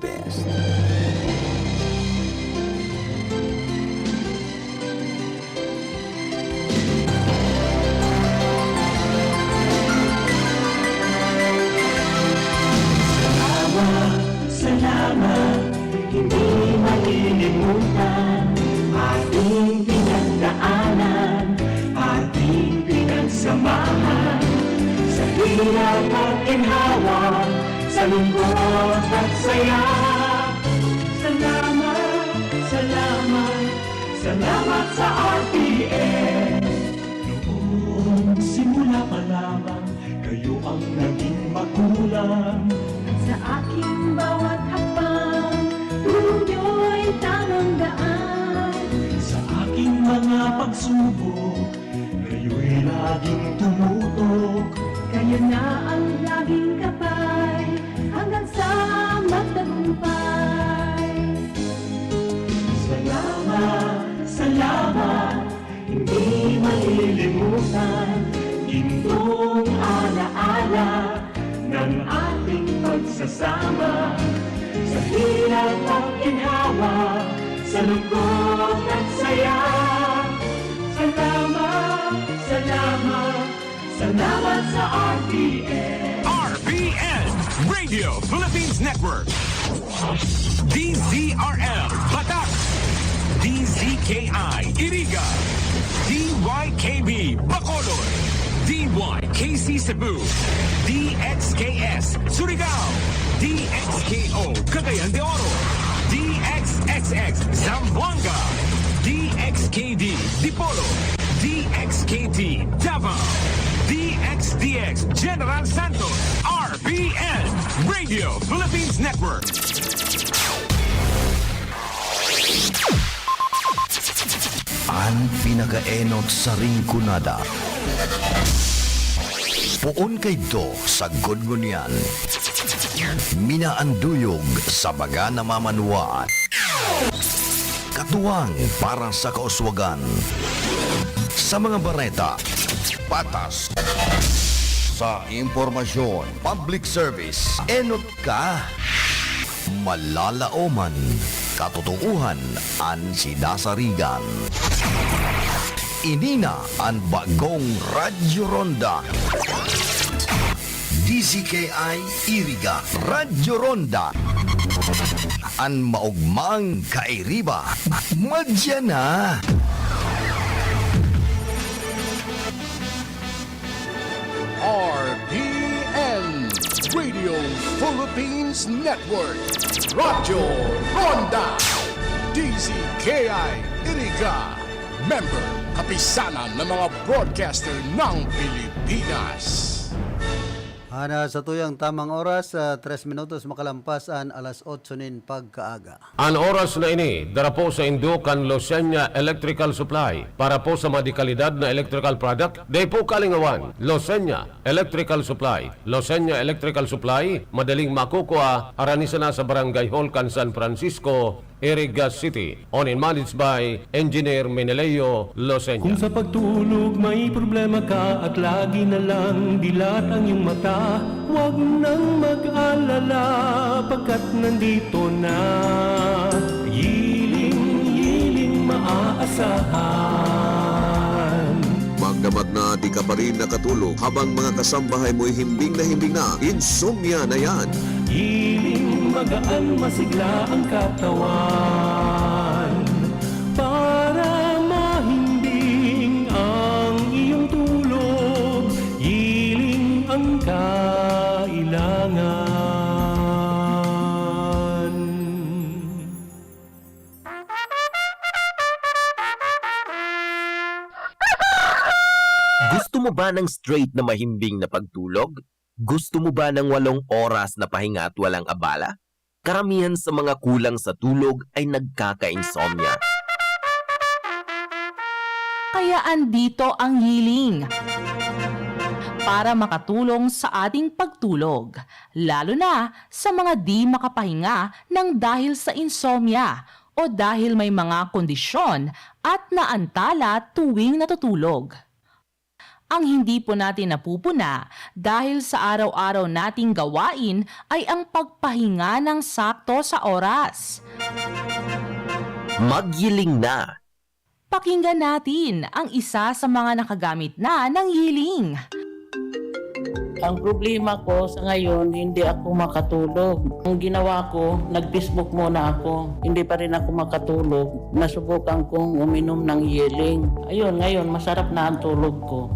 best. Salamat, hindi malilimutan ating pinagdaanan, ating pinagsamahan sa hirap at ginhawa, sa lungkot at saya. Salamat, salamat, salamat sa RPN. Noong simula pa lamang, kayo ang naging magulang. Sa aking bawat hakbang, tulong niyo'y tamang daan. Sa aking mga pagsubok, kayo'y laging tumutok. Kayo na ang laging kapay, hanggang sa magtagumpay. Salamat, salamat, hindi malilimutan gintong alaala ng ating pagsasama sa hirap at ginhawa, sa lungkot at saya. Salamat, salamat, salamat sa RPN. RPN Radio Philippines Network, DZRL Batak, DZKI Iriga, DYKB Bacolod, DYKC Cebu, DXKS Surigao, DXKO Cagayan de Oro, DXXX Zamboanga, DXKD Dipolo, DXKT Davao, DXDX General Santos, RPN Radio Philippines Network. Ang pinakaenot sa ringkunada. Puon kay do sa gudgunyan. Minaanduyog sa baga namamanwaan. Katuwang para sa kauswagan. Sa mga bareta, patas. Sa impormasyon, public service, enot ka. Malalaoman, katotohanan ang sidasarigan. Inina ang bagong Radyo Ronda. DZKI Iriga Radyo Ronda. Ang maugmang kairiba. Madya na. RPN Radio Philippines Network, Radyo Ronda, DZKI Iriga, member kapisanan ng mga broadcaster ng Pilipinas. Ana sa tuyang tamang oras, 3 minutos makalampasan alas 8 nin pagkaaga. Ang oras na ini, dara po sa Indukan Losenya Electrical Supply para po sa madikalidad na electrical product. Day po kalingawan, Losenya Electrical Supply. Losenya Electrical Supply, madaling makukuha, aranisa na sa Barangay Holcan, San Francisco, Iriga City. Owned and managed by Engineer Meneleo Losenya. Kung sa pagtulog may problema ka at lagi na lang dilat ang iyong mata, huwag nang mag-alala pagkat nandito na Yiling maaasahan. Magdamag na di ka pa rin nakatulog habang mga kasambahay mo'y himbing na, insomnia na yan. Hiling magaan masigla ang katawan para mahimbing ang iyong tulog. Hiling ang kailangan. Gusto mo ba ng straight na mahimbing na pagtulog? Gusto mo ba ng 8 oras na pahinga at walang abala? Karamihan sa mga kulang sa tulog ay nagkaka-insomnia. Kaya andito ang Healing para makatulong sa ating pagtulog, lalo na sa mga di makapahinga ng dahil sa insomnia o dahil may mga kondisyon at naantala tuwing natutulog. ang hindi po natin napupuna dahil sa araw-araw nating gawain ay ang pagpahinga ng sakto sa oras. Magyiling na! Pakinggan natin ang isa sa mga nakagamit na ng yiling. Ang problema ko sa ngayon, hindi ako makatulog. Ang ginawa ko, nag-Facebook muna ako. Hindi pa rin ako makatulog. Nasubukan kong uminom ng yiling. Ayun, ngayon, masarap na ang tulog ko.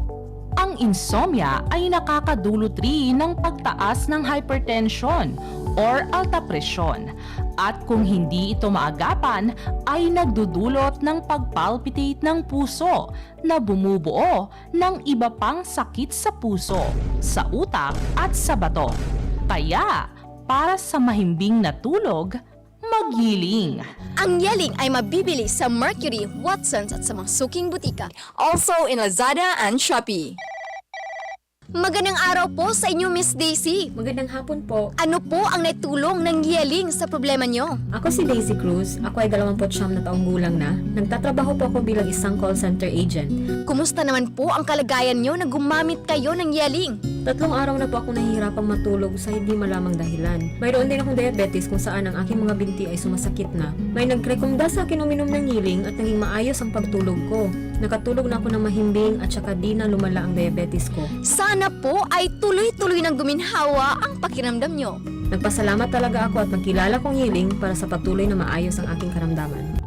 Ang insomnia ay nakakadulot rin ng pagtaas ng hypertension or alta presyon. At kung hindi ito maagapan, ay nagdudulot ng pagpalpitate ng puso na bumubuo ng iba pang sakit sa puso, sa utak at sa bato. Kaya, para sa mahimbing na tulog, magyiling. Ang yiling ay mabibili sa Mercury, Watsons at sa mga suking butika. Also in Lazada and Shopee. Magandang araw po sa inyo, Miss Daisy. Magandang hapon po. Ano po ang naitulong ng yiling sa problema nyo? Ako si Daisy Cruz. Ako ay 29 na taong gulang na. Nagtatrabaho po ako bilang isang call center agent. Kumusta naman po ang kalagayan nyo na gumamit kayo ng yiling? 3 araw na po ako nahihirapang matulog sa hindi malamang dahilan. Mayroon din akong diabetes kung saan ang aking mga binti ay sumasakit na. May nagrekomenda sa akin uminom ng yiling at naging maayos ang pagtulog ko. Nakatulog na ako ng mahimbing at saka di na lumala ang diabetes ko. Sana po ay tuloy-tuloy nang guminhawa ang pakiramdam nyo. Nagpasalamat talaga ako at nagkilala kong yiling para sa patuloy na maayos ang aking karamdaman.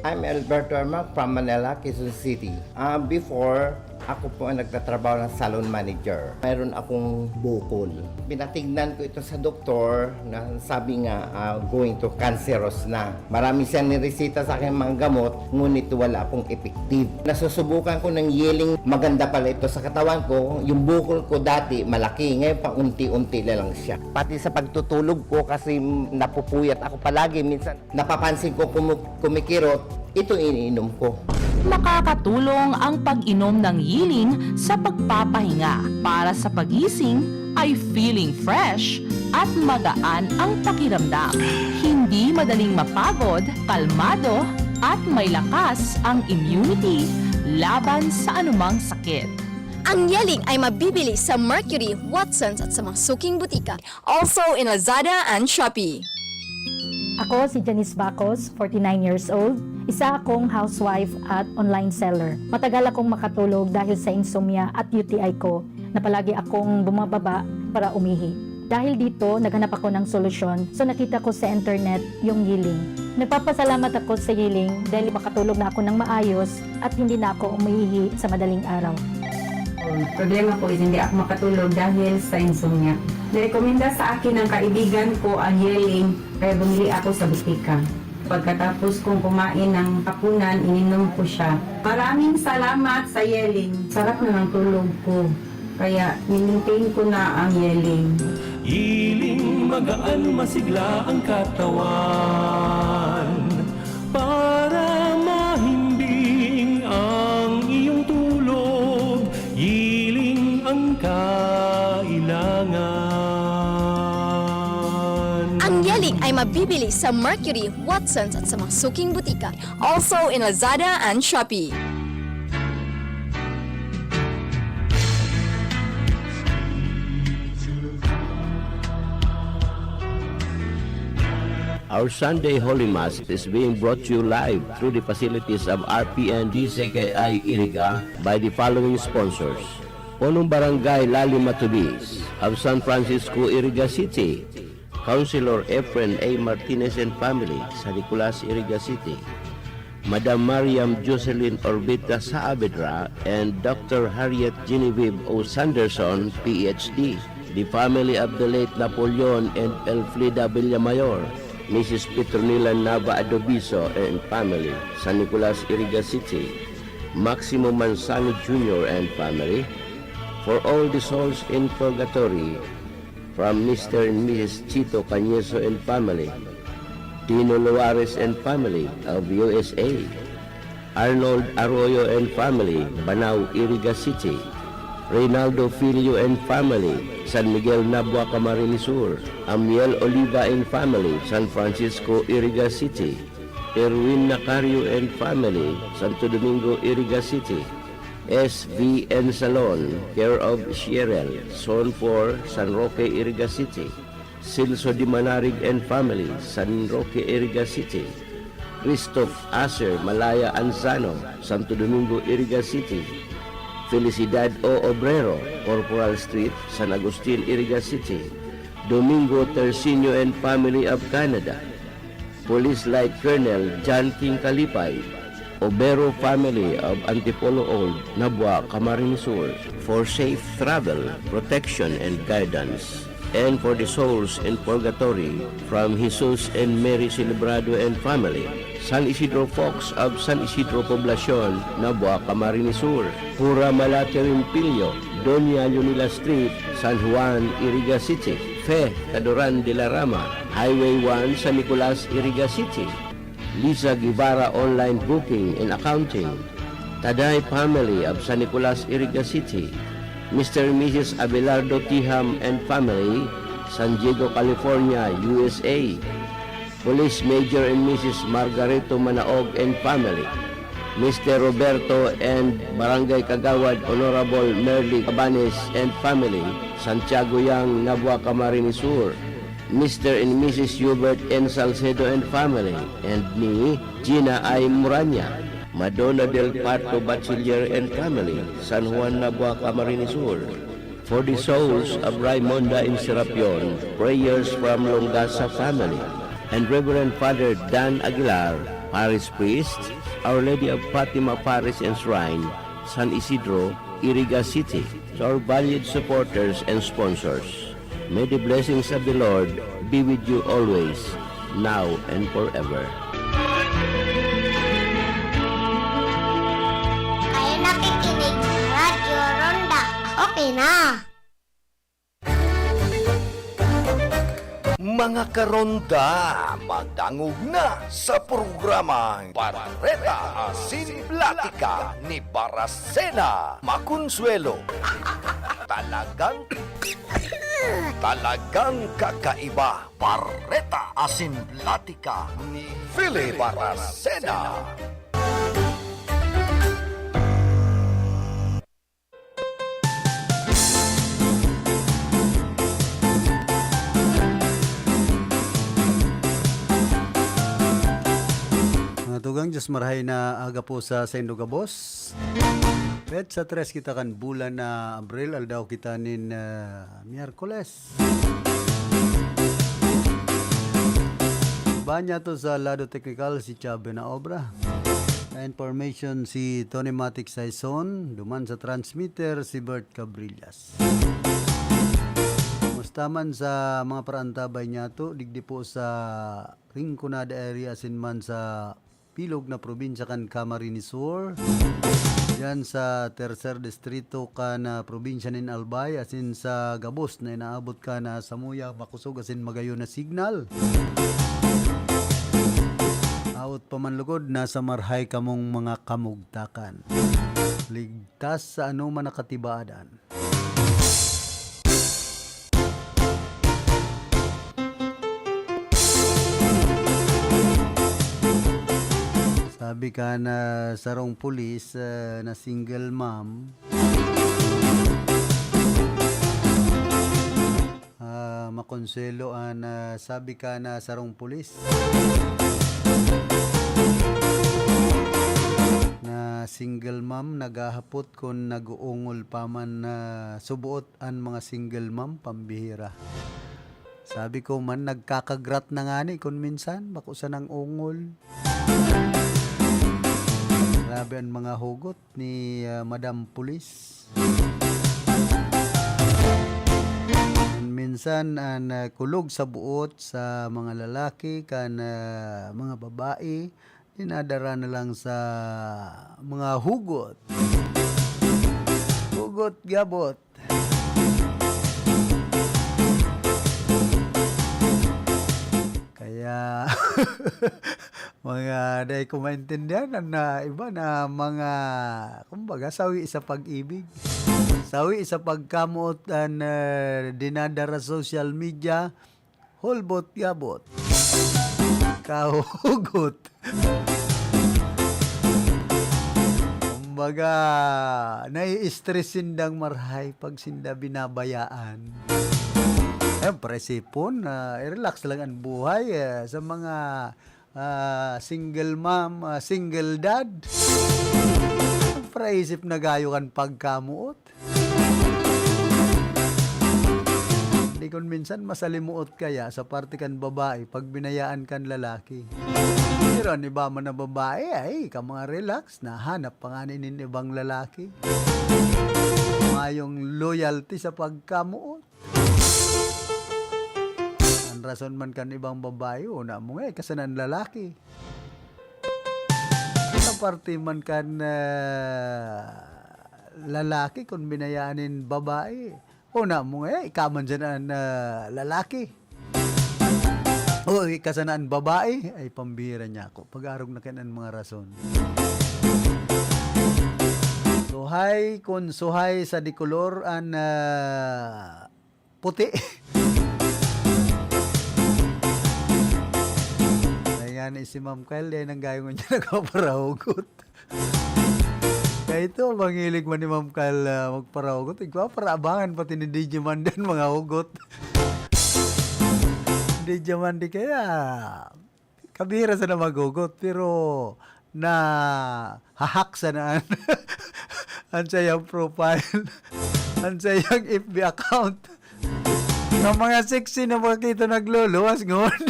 I'm Alberto Armac from Manila, Quezon City. Before, ako po ang nagtatrabaho ng salon manager. Mayroon akong bukol. Pinatignan ko ito sa doktor na sabi nga going to cancerous na. Marami siyang niresita sa akin mga gamot, ngunit wala akong effective. Nasusubukan ko ng yiling, maganda pala ito sa katawan ko. Yung bukol ko dati malaki, ngayon pa unti-unti na lang siya. Pati sa pagtutulog ko kasi napupuyat ako palagi. Minsan napapansin ko kumikirot, ito iniinom ko. Makakatulong ang pag-inom ng yiling sa pagpapahinga para sa pagising ay feeling fresh at magaan ang pakiramdam. Hindi madaling mapagod, kalmado at may lakas ang immunity laban sa anumang sakit. Ang yiling ay mabibili sa Mercury, Watsons at sa mga suking butika. Also in Lazada and Shopee. Ako si Janice Bacos, 49 years old. Isa akong housewife at online seller. Matagal akong makatulog dahil sa insomnia at UTI ko na palagi akong bumababa para umihi. Dahil dito, naghanap ako ng solusyon, so nakita ko sa internet yung yiling. Nagpapasalamat ako sa yiling dahil makatulog na ako ng maayos at hindi na ako umihi sa madaling araw. Problema ko is hindi ako makatulog dahil sa insomnia. Nirekomenda sa akin ng kaibigan ko ang yiling, kaya bumili ako sa butika. Pagkatapos kong kumain ng hapunan, ininom ko siya. Maraming salamat sa yiling. Sarap na ng tulog ko. Kaya ninintain ko na ang yiling. Yiling, magaan, masigla ang katawan para mahimbing ang iyong tulog. Yiling ang kailangan. Ang yiling ay mabibili sa Mercury, Watsons at sa mga suking butika. Also in Lazada and Shopee. Our Sunday Holy Mass is being brought to you live through the facilities of RPN DCKI Iriga by the following sponsors. Punong Barangay Lali Matubis of San Francisco, Iriga City. Councilor Efren A. Martinez and family, San Nicolas, Iriga City. Madam Mariam Jocelyn Orbita Saavedra and Dr. Harriet Genevieve O. Sanderson, PhD. The family of the late Napoleon and Elfrida Villamayor. Mrs. Petronila Nava Adobiso and family, San Nicolas, Iriga City. Maximo Mansani Jr. and family. For all the souls in purgatory, from Mr. and Mrs. Chito Cañeso and family. Tino Luares and family of USA. Arnold Arroyo and family, Banao, Iriga City. Reynaldo Filio and family, San Miguel Nabua, Camarines Sur. Amiel Oliva and family, San Francisco, Iriga City. Erwin Nacario and family, Santo Domingo, Iriga City. SVN Salon, care of Cheryl, Zone 4, San Roque, Iriga City. Silso Di Manarig and Family, San Roque, Iriga City. Christoph Aser, Malaya Anzano, Santo Domingo, Iriga City. Felicidad O. Obrero, Corporal Street, San Agustin, Iriga City. Domingo Tercinio and Family of Canada. Police Light Colonel John King Kalipay, Obero family of Antipolo Old, Nabua, Camarines Sur, for safe travel, protection, and guidance. And for the souls in purgatory, from Jesus and Mary Celebrado and family, San Isidro Fox of San Isidro Poblacion, Nabua, Camarines Sur, Pura Malate Rimpillo, Doña Leonila Street, San Juan, Iriga City, Fe, Cadoran de la Rama, Highway 1, San Nicolas, Iriga City, Lisa Guevara Online Booking and Accounting, Taday family of San Nicolas, Iriga City, Mr. and Mrs. Abelardo Tiham and family, San Diego, California, USA, Police Major and Mrs. Margareto Manaog and family, Mr. Roberto and Barangay Kagawad Honorable Merly Cabanes and family, Santiago Yang, Nabua, Camarines Sur, Mr. and Mrs. Hubert N. Salcedo and family, and me, Gina I. Muranya, Madonna del Parto Bachiller and family, San Juan, Nabua, Camarines Sur. For the souls of Raimonda in Serapion, prayers from Longasa family, and Reverend Father Dan Aguilar, Parish Priest, Our Lady of Fatima Parish and Shrine, San Isidro, Iriga City. To our valued supporters and sponsors, may the blessings of the Lord be with you always, now and forever. Kayo nakikinig sa Radyo Ronda. Okay na. Mga karonda, magdangog na sa programang Barreta Asin Platica ni Baracena Maconsuelo. Talagang kakaiba. Barreta Asin Platica ni Philip Baracena. Tugang Diyos marahay na aga po sa Sendo Gabos. Pet sa tres kita kan bulan na Abril, aldaw kita nin Miyerkules. Banya to sa lado technical si Chabe na obra. Na information si Tony Matic Saison, duman sa transmitter si Bert Cabrillas. Mustaman sa mga parantabay niya to, digdi po sa Rinconada area sinman sa Pilog na probinsya kan Camarines Sur. Diyan sa tercer distrito ka na probinsya nin Albay, asin sa Gabos na inaabot ka na Samuya, Makusog, asin Magayo na signal. Out pamanlugod, nasa marhay kamong mga kamugtakan. Ligtas sa anuman nakatibaadan. Sabi ka na sarong pulis na single mom, makonselo sabi ka na sarong pulis na single mom nagahapot kung nag-uungol pa man na subuot ang mga single mom pambihira. Sabi ko man nagkakagrat na nga ni kung minsan bako sa nang ungol. Grabe ang mga hugot ni Madam Pulis. Minsan kulog sa buot sa mga lalaki kan mga babae, dinadara na lang sa mga hugot. Hugot gabot. Kaya mga day ko maintindihan na iba na mga kumbaga sawi sa pag-ibig, sawi sa pagkamot dinadara social media, holbot gabot kahugot. Kumbaga, nai-stress sindang marhay pag sinda binabayaan. Siyempre, sipon, relax lang ang buhay sa mga single mom, single dad. Siyempre, isip na gayo kan pagkamuot. Hindi kon minsan masalimuot kaya sa parte kan babae pag binayaan kan lalaki. Pero ang iba man na babae ay ka mga relax na hanap pa nga ninin ibang lalaki. Mayong loyalty sa pagkamuot. Ang rason man kan ibang babae una mo kasanan lalaki. Sa parte man kan lalaki kung binayaanin babae. Una mo ikaman dyan ang lalaki. O kasanaan babae ay pambira niya ako. Pag-arog na kanan mga rason. Suhay kun suhay sa dikolor an puti. Ayan si Ma'am Kyle nang gayong niya nagpaparahugot. Kaya ito, mangilig man ni Ma'am Kyle magparahugot. Igpaparabangan pati ni DJ Mandan mga hugot. DJ Mandi kaya kabira sa na maghugot pero na hahak sa naan ang sayang profile ang sayang FB account ng mga sexy na makita nagluluwas ngon.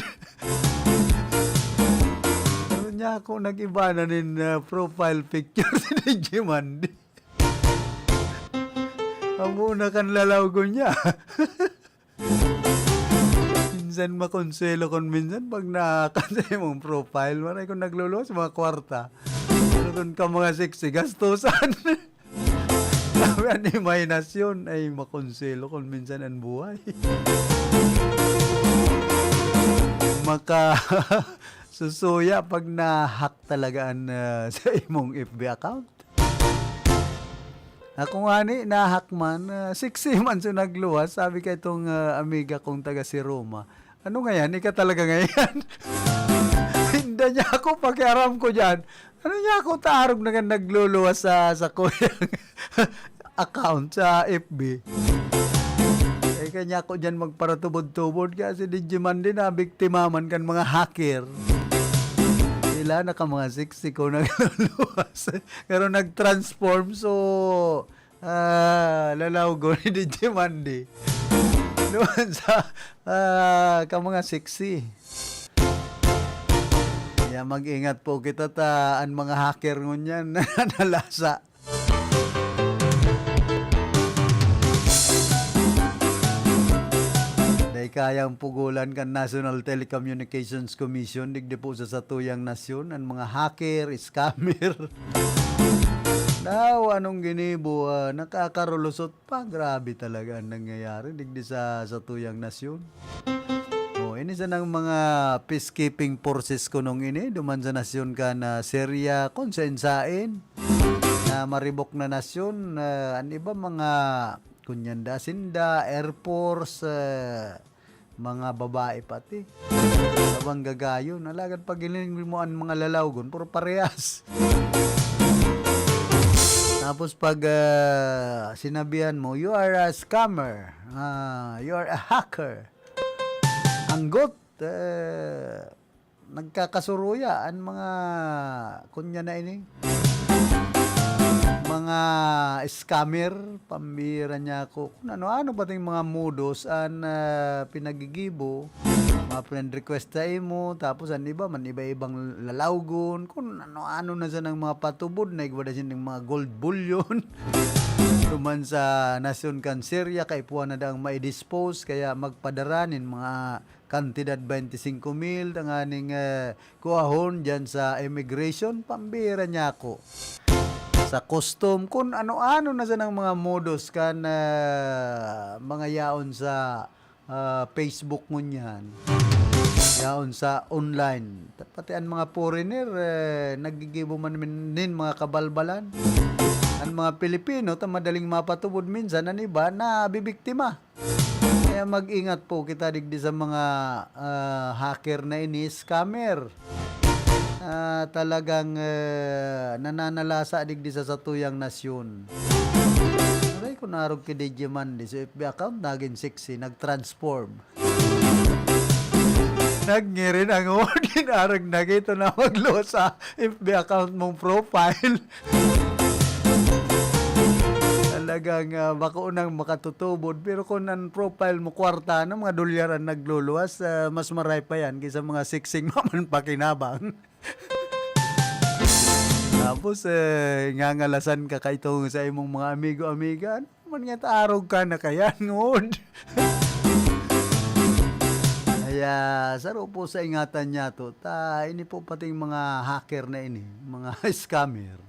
Ano niya ako nag-iba na nin profile picture si DJ Mandi. Ang una kan lalawgo niya. Minsan makonselo kon minsan pag nakakanta mong profile maray kung nagluluwas sa mga kwarta pero doon ka mga sexy gastusan. Sabi ang imahinasyon ay makonselo kon minsan ang buhay. Maka susuya pag na-hack talagaan sa imong FB account. Ako nga ni, nahack man, 6 months yung nagluwas. Sabi ka itong amiga kong taga si Roma. Ano nga yan? Ika talaga ngayon? Hindi niya ako, pakiaram ko dyan. Ano niya ako taarog na nagluluwas sa kuyang account sa FB. Eh kanya ako dyan magparatubod-tubod kasi Digiman din na biktimaman kan mga hacker. Sila naka mga 60 ko nagluluwas. Pero nag-transform so lalawgo ni DJ Mandy. Doon sa ka mga 60. Kaya mag-ingat po kita ang mga hacker ngunyan na nalasa. Kayang pugulan kan National Telecommunications Commission digdi po sa satuyang nasyon ang mga hacker, scammer. Daw anong ginibo nakakarulusot pa, grabe talaga ang nangyayari digdi sa satuyang nasyon. Ini sa ng mga peacekeeping forces ko nung ini duman sa nasyon ka na Syria konsensain na maribok na nasyon ang iba mga kunyanda sinda Air Force mga babae pati. Sabang gagayo. Nalagad pag ililing mo ang mga lalawgon, puro parehas. Tapos pag sinabihan mo, you are a scammer. You are a hacker. Anggot. Nagkakasuruya ang mga kunya na ini. Mga scammer, pambira niya ako. Kung ano-ano ba yung mga modus ang pinagigibo, mga friend request sa imo, tapos ang iba, man iba-ibang lalawgon, kung ano-ano na sa ng mga patubod, na igwada siya ng mga gold bullion. Tuman sa nasyon kan Syria, kay puwan na daang mai-dispose, kaya magpadaranin mga kantidad 25,000, ang aning kuahon dyan sa immigration, pambira niya ako. Sa custom, kung ano-ano na sa ng mga modus kan mga yaon sa Facebook ngunyan, yaon sa online. Pati ang mga foreigner, nagigibo man din mga kabalbalan. Ang mga Pilipino, madaling mapatubod minsan, ang iba na bibiktima. Kaya mag-ingat po kita digdi sa mga hacker na ini, scammer. talagang nananalasa digdi sa satuyang nasyon. Aray, kung narog ki DJ Mandy sa FB account, naging sexy, nag-transform. Nagngirin ang ordin, arag nagito na maglo sa FB account mong profile. Talagang makaunang makatutubod. Pero kung ang profile mo kwarta na mga dolyaran nagluluwas, mas maray pa yan kaysa mga siksing naman pakinabang. Tapos, ngangalasan ka kaitong sa imong mga amigo-amiga. Ano man nga taarog ka na kaya, ngod. Kaya, saro po sa ingatan niya to. Ini po pating mga hacker na ini, mga scammer.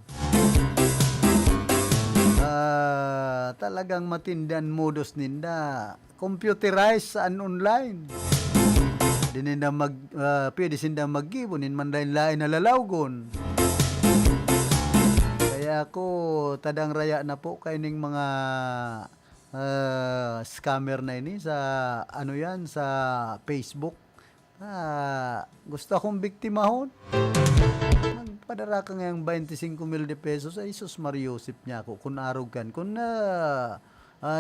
Talagang matindan modus ninda. Computerized and online. Di ninda pwede sinda mag-gibonin, mandain lain na lalawgon. Kaya ako, tadang raya na po kaining mga scammer na ini sa ano yan, sa Facebook. Gusto akong biktimahon. Nagpadara ka ngayong 25,000 pesos ay sus Mariusip niya ako kung arugan. Kung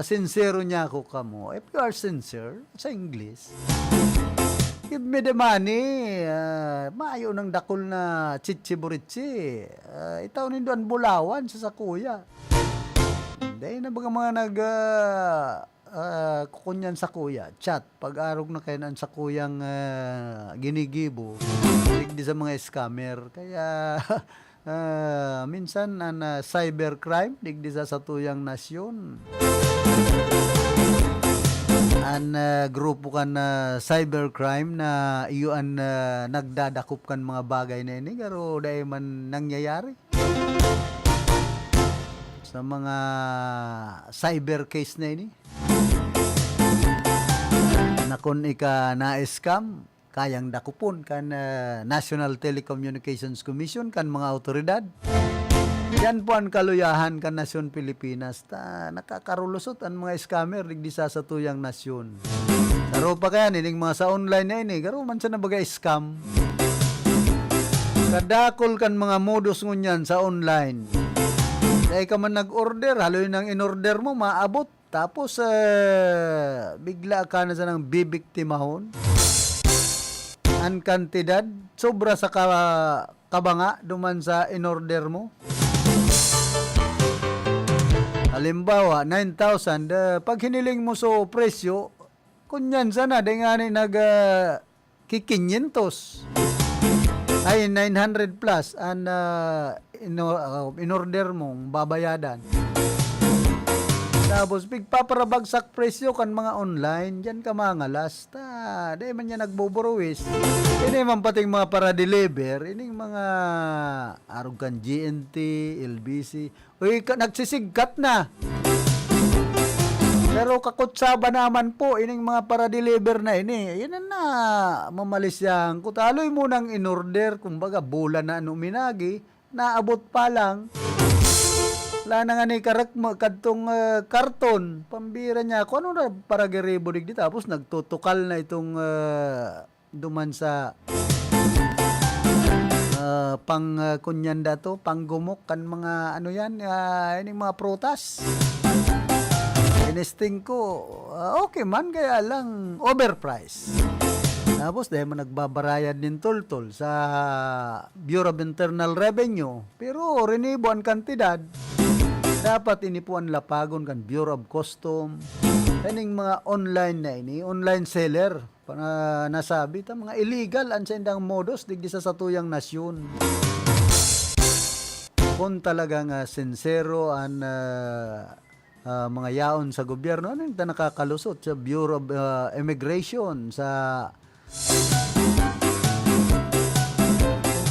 sincero niya ako kamo. If you are sincere, sa English, give me the money. Maayo ng dakol na chichiburitsi. Itaw nindo ang bulawan sa sakuya. Dahil na baga mga kukunyan sa kuya, chat, pag-arog na kayo ng sakuyang ginigibo, di sa mga scammer. Kaya, minsan, cybercrime, digdi sa satuyang nasyon. Grupo kan cybercrime na iyon nagdadakop kan mga bagay na ini, pero dahil man nangyayari. Sa mga cyber case na ini, na kung ika na-scam, kayang dakupon kan National Telecommunications Commission, kan mga autoridad. Yan po ang kaluyahan kan Nasyon Pilipinas. Nakakarulusot ang mga scammer digdi sa satuyang nasyon. Karo pa kaya nining mga sa online na ini, karo man sa nabaga scam. Kadakol kan mga modus ngunyan sa online. Kaya ka man nag-order, haloy nang in-order mo, maabot. Tapos, bigla ka na sa nang bibiktimahon. Ang kantidad, sobra sa kabanga duman sa in-order mo. Halimbawa, 9,000. Pag hiniling mo so presyo, kunyan sana, dahil nga kikinyentos. Ay, 900 plus ang in-order mong babayadan. Tapos, pagpaparabagsak presyo kan mga online, dyan ka mangalas. Dahil man yan nagboborowis. Ini man pating mga para-deliver, ining mga arugan GNT, LBC. Uy, nagsisigkat na. Pero kakutsaba naman po, ining mga para-deliver na ini. Yan na, mamalis yan. Kutaloy mo nang in-order, kumbaga bulan na minagi, naabot pa lang. Wala na nga ni kadtong karton, pambira niya ako, ano na para geribodig di, tapos nagtutukal na itong duman sa pang kunyanda to, panggumok kan mga ano yan, ining mga prutas. Inesting ko, okay man, kaya lang overpriced. Tapos dahil mo nagbabarayad din tol-tol sa Bureau of Internal Revenue, pero rinibo ang kantidad. Dapat inipuan lapagon kan Bureau of Custom. Kaning mga online na ini, online seller, nasabi ta mga illegal ang sendang modus digdi sa satuyang nasyon. Kung talagang sincero ang mga yaon sa gobyerno, ano yung nakakalusot sa Bureau of Immigration, sa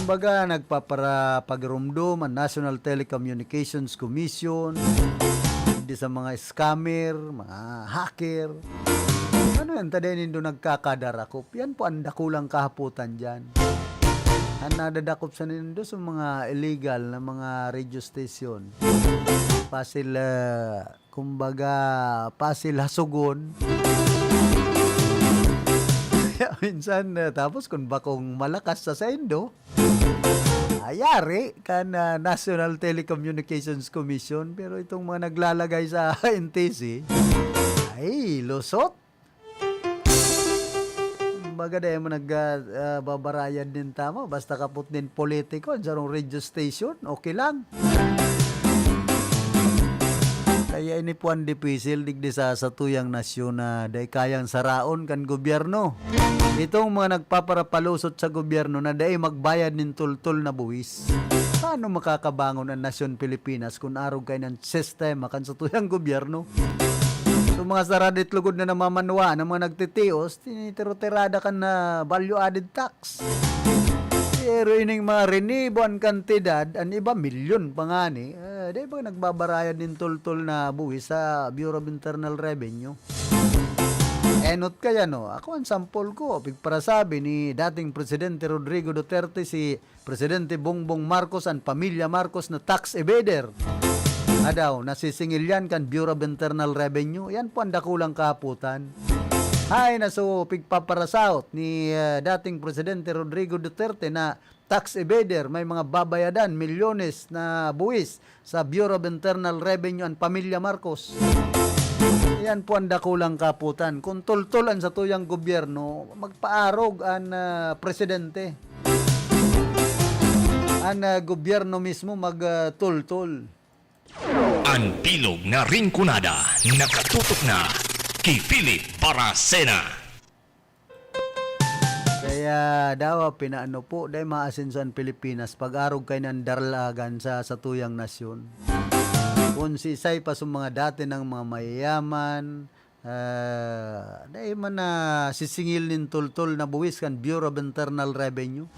kumbaga nagpapara pagrumdum ang National Telecommunications Commission hindi sa mga scammer, mga hacker. Ano yan, taday nindo nagkakadarakop. Yan po ang dakulang kahaputan dyan. Ang nadadakop sa nindo sa mga illegal na mga radio station. Pasil, kumbaga, pasil hasugon. Ya, minsan tapos kung bakong malakas sa sendo, ayari kan National Telecommunications Commission, pero itong mga naglalagay sa NTC ay lusot. Baga dahil mo nagbabarayan din tama, basta kaput din politiko sa radio station, okay lang. Kaya ini puan dipisil digdi sa tuyang nasyon na dahil kayang saraon kan gobyerno. Itong mga nagpaparapalusot sa gobyerno na dahil magbayad ng tultul na buwis. Paano makakabangon ang nasyon Pilipinas kung arog kayo ng sistema kan sa tuyang gobyerno? So mga saradit lugod na namamanwa ng mga nagtitios, tinitiro-tirada kan na value-added tax. Pero ining mga renibo ang kantidad, ang iba milyon pa nga ni, di ba nagbabarayan din tultul na buwis sa Bureau of Internal Revenue? Enot kaya no, ako ang sample ko, para sabi ni dating Presidente Rodrigo Duterte, si Presidente Bongbong Marcos ang pamilya Marcos na tax evader. Adaw, nasisingil yan kan Bureau of Internal Revenue, yan po ang dakulang kaputan. Hay na so pigpaparasaut ni dating Presidente Rodrigo Duterte na tax evader, may mga babayadan, milyones na buwis sa Bureau of Internal Revenue ang pamilya Marcos. Yan po ang dakulang kaputan. Kung tultulan sa tuyang gobyerno, magpaarog ang presidente. Ang gobyerno mismo magtultul. Ang bilog na ringkunada, nakatutok na kay Philip Baracena. Kaya daw pinaano po dahil maasinso ang Pilipinas pag-arog kayo ng darlagan sa tuyang nasyon. Kung sisay pa sa mga dati ng mga mayayaman, dahil man na sisingil nin tultul na buwis kan Bureau of Internal Revenue.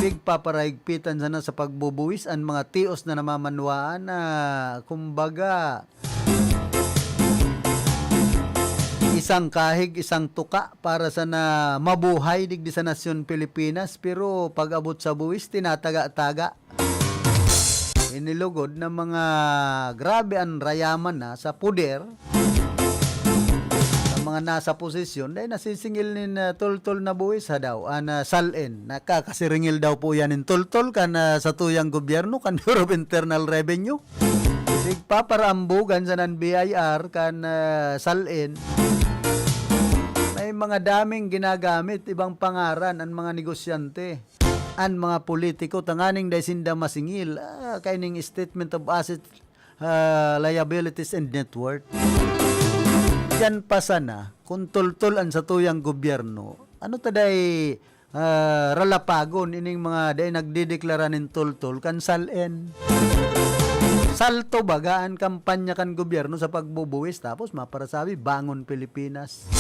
Pagpaparaigpitan sana sa pagbubuwis ang mga tios na namamanwaan na kumbaga isang kahig, isang tuka para sa na mabuhay digdi sa nasyon Pilipinas, pero pag abot sa buwis tinataga-taga. Inilugod na mga grabe ang rayaman na sa puder, mga nasa posisyon dahil nasisingil nin tultol na buwis ha daw salin, nakakasiringil daw po yan in tultol kan sa tuyang gobyerno kan Bureau of Internal Revenue. Sigpaparambugan sa nan BIR kan salin, may mga daming ginagamit ibang pangaran ang mga negosyante, ang mga politiko tanganing dahil sinda masingil kaining statement of assets, liabilities and net worth. Yan pa sana, kung tultulan sa tuyang gobyerno, ano taday ralapagon ining mga day nagdideklara nin tultul kan salin. Salto bagaan kampanya kan gobyerno sa pagbubuwis tapos maparasabi bangon Pilipinas.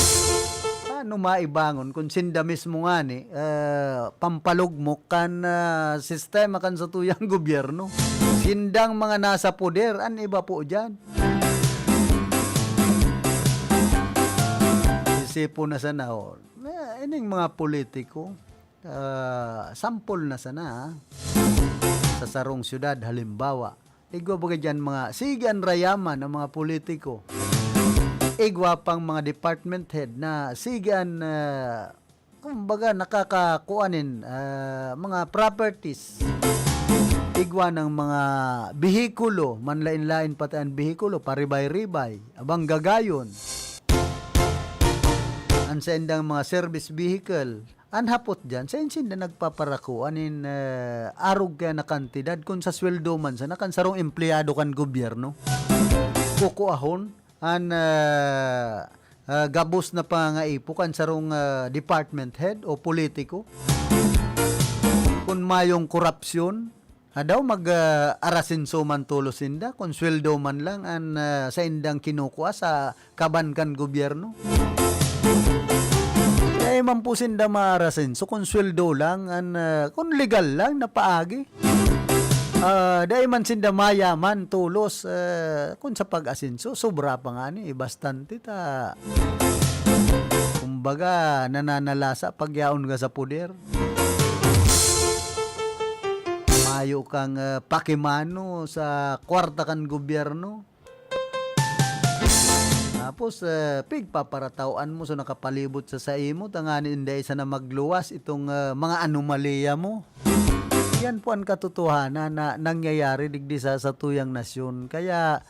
Paano maibangon kung sinda mismo nga ni pampalugmok kan sistema kan sa tuyang gobyerno. Sindang mga nasa poder, an iba po dyan. Sipo na sana ining mga politiko sampol na sana sa sarong syudad halimbawa igwa baga dyan mga sigan rayaman ng mga politiko, igwa pang mga department head na sigan kumbaga nakakakuanin mga properties, igwa ng mga bihikulo, manlain-lain pati ang bihikulo, paribay-ribay, abang gagayon ang sendang mga service vehicle, anhapot dyan, sa insin na nagpaparakuan in arog kaya na kantidad kung sa sweldo man sana kan sarong empleyado kan gobyerno. Kukuahon, an gabos na pangaipo kan sarong department head o politiko. Kung mayong korupsyon, daw mag-arasinso man tulos inda, kung sweldo man lang an sa indang kinukuha sa kaban kan gobyerno. Kaya man po sinda maarasin. So, kung sweldo lang, kung legal lang, napaagi. Dahil man sinda mayaman, tulos, kung sa pag-asinso, sobra pa nga ni, bastante ta. Kumbaga, nananalasa pagyaon ka sa puder. Mayo kang pakimano sa kwarta kan gobyerno. Tapos, pigpaparatawaan mo so nakapalibot sa imo, tanganin hindi isa na magluwas itong mga anomalya mo. Yan po ang katotohanan na nangyayari digdi sa tuyang nasyon. Kaya,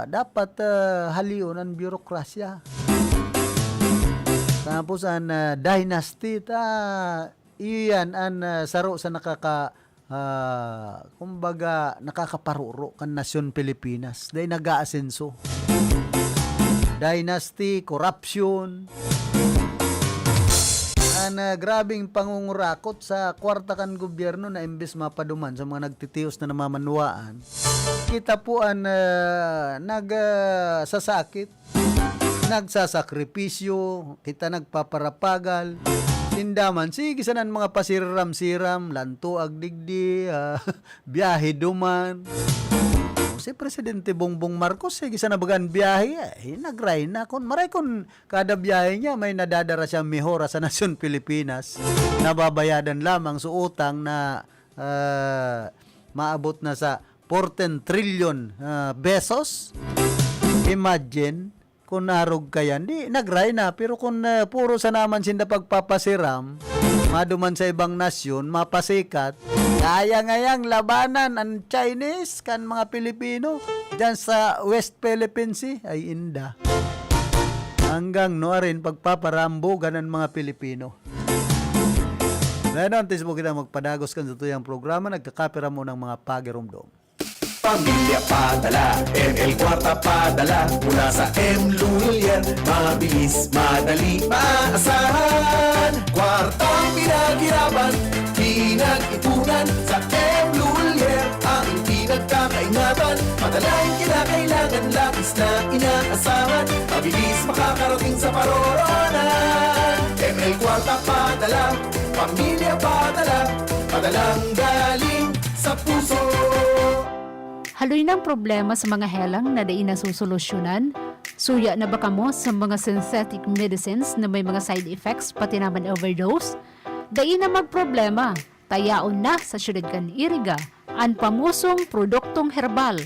dapat halion ang bürokrasya. Tapos, ang dynasty, iyan ang saro sa kumbaga nakakaparuro kan nasyon Pilipinas dahil nag-aasenso. Dynasty, corruption, grabing pangungurakot sa kwarta kan gobyerno na imbes mapaduman sa mga nagtitios na namamanuaan. Kita po ang nagsasakit, nagsasakripisyo, kita nagpaparapagal, tindaman, sige sanan mga pasiram-siram, lanto agdigdi, biyahe duman. Si Presidente Bongbong Marcos, sige sana bagan biyahe, nagray na. Maray kon kada biyahe niya, may nadadara siya mihora sa nasyon Pilipinas. Nababayadan lamang sa utang na maabot na sa 14 trillion pesos. Imagine, kung narog kayan, di nagray na. Pero kung puro sa naman sinda pagpapasiram, maduman sa ibang nasyon, mapasikat, kaya ngayang labanan ang Chinese kan mga Pilipino dyan sa West Philippine Sea ay inda. Hanggang rin pagpaparambogan ng mga Pilipino. Ngayon, antes mo kita magpadagos kan sa tuyang programa, nagkakapira mo ng mga pagirumdom. Pamilya padala, ML Kwarta padala, mula sa M. Lulier, mabilis, madali, maasahan. Kwartang pinaghirapan, pinag-ipunan, sa M. Lulier, ang pinagkakaingatan. Padalang kinakailangan, lapis na inaasahan, mabilis makakarating sa paroroonan. ML Kwarta padala, pamilya padala, padalang galing sa puso. Haloy ng problema sa mga helang na dai nasusolusyonan? Suya na ba kamo sa mga synthetic medicines na may mga side effects pati naman overdose? Dai na magproblema, tayaon na sa syudad kan Iriga ang pamusong produktong herbal,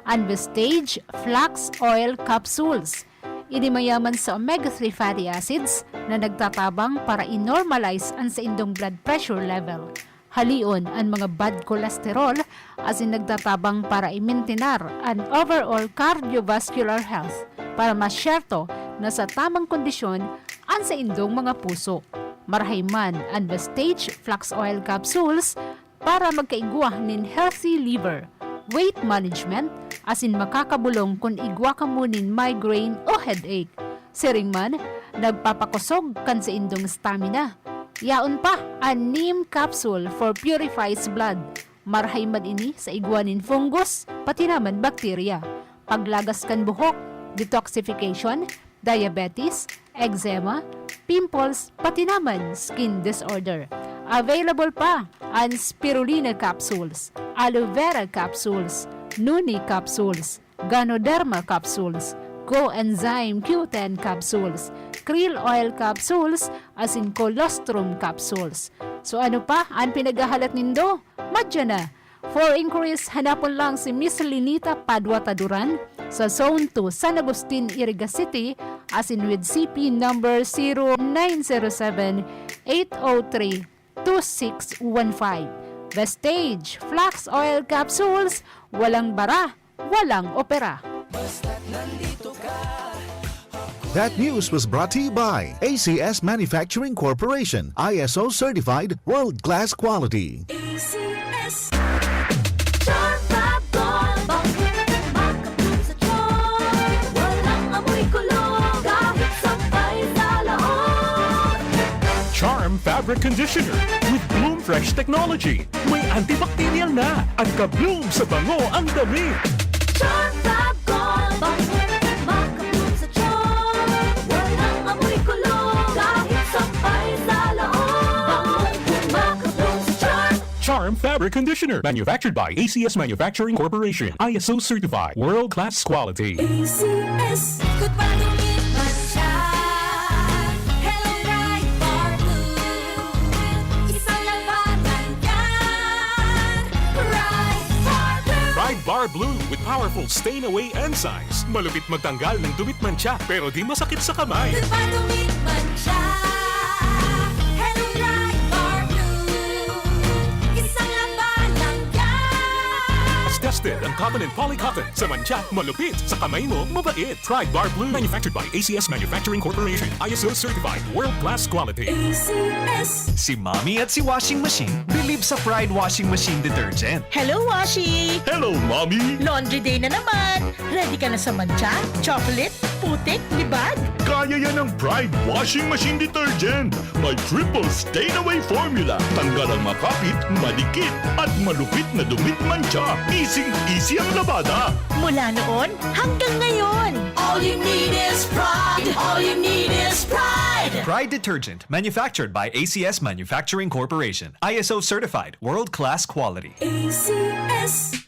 ang Vestige Flax Oil Capsules. Ini mayaman sa omega-3 fatty acids na nagtatabang para i-normalize ang sa indong blood pressure level. Halion ang mga bad cholesterol as in nagtatabang para i-maintinar ang overall cardiovascular health para masyerto na sa tamang kondisyon ang sa indong mga puso. Marahayman ang Vestige Flax Oil Capsules para magkaigwa nin healthy liver, weight management as in makakabulong kung igwa ka mo nin migraine o headache. Siring man, nagpapakusog kan sa indong stamina. Yaon pa, ang neem capsule for purifies blood. Marahayman ini sa iguanin fungus, pati naman bakterya. Paglagas kan buhok, detoxification, diabetes, eczema, pimples, pati naman skin disorder. Available pa ang spirulina capsules, aloe vera capsules, nuni capsules, ganoderma capsules, coenzyme Q10 capsules, krill oil capsules, as in colostrum capsules. So ano pa ang pinagahalat nindo? Madya na. For inquiries, hanapon lang si Miss Linita Padua Taduran sa Zone 2 San Agustin, Iriga City, as in with CP number 0907-803-2615. Vestige Flax Oil Capsules, walang bara, walang opera. That news was brought to you by ACS Manufacturing Corporation, ISO certified world-class quality. ACS. Charm Fabric Conditioner with Bloom Fresh Technology. May antibacterial na at ka-bloom sa bango ang damit. Charm Fab Gold. Makabloom sa charm. Walang amoy kulong. Kahit sampay sa loob. Makabloom sa charm. Charm Fabric Conditioner. Manufactured by ACS Manufacturing Corporation. ISO certified. World-class quality. ACS. Ikot pa lumipas siya. Hello, Bright Bar Blue. Isang lambatan yan. Bright Bar Blue. Pride Bar Bar Blue with powerful stain-away enzymes. Malupit magtanggal ng dumit mancha pero di masakit sa kamay. Dumit mancha. Hello Pride Bar Blue. Isang labanan yan. Tested ang cotton and polycotton. Sa mancha, malupit. Sa kamay mo, mabait. Pride Bar Blue. Manufactured by ACS Manufacturing Corporation. ISO certified. World-class quality. ACS. Si Mommy at si Washing Machine believe sa Pride Washing Machine Detergent. Hello, Washi! Hello, Mommy! Laundry day na naman! Ready ka na sa mancha, chocolate, putik, libag? Kaya yan ang Pride Washing Machine Detergent. May triple stain-away formula. Tanggal ang makapit, madikit, at malupit na dumit mancha. Easy ang labada. Mula noon hanggang ngayon. All you need is pride. All you need is pride. Pride Detergent, manufactured by ACS Manufacturing Corporation. ISO certified, world-class quality. ACS.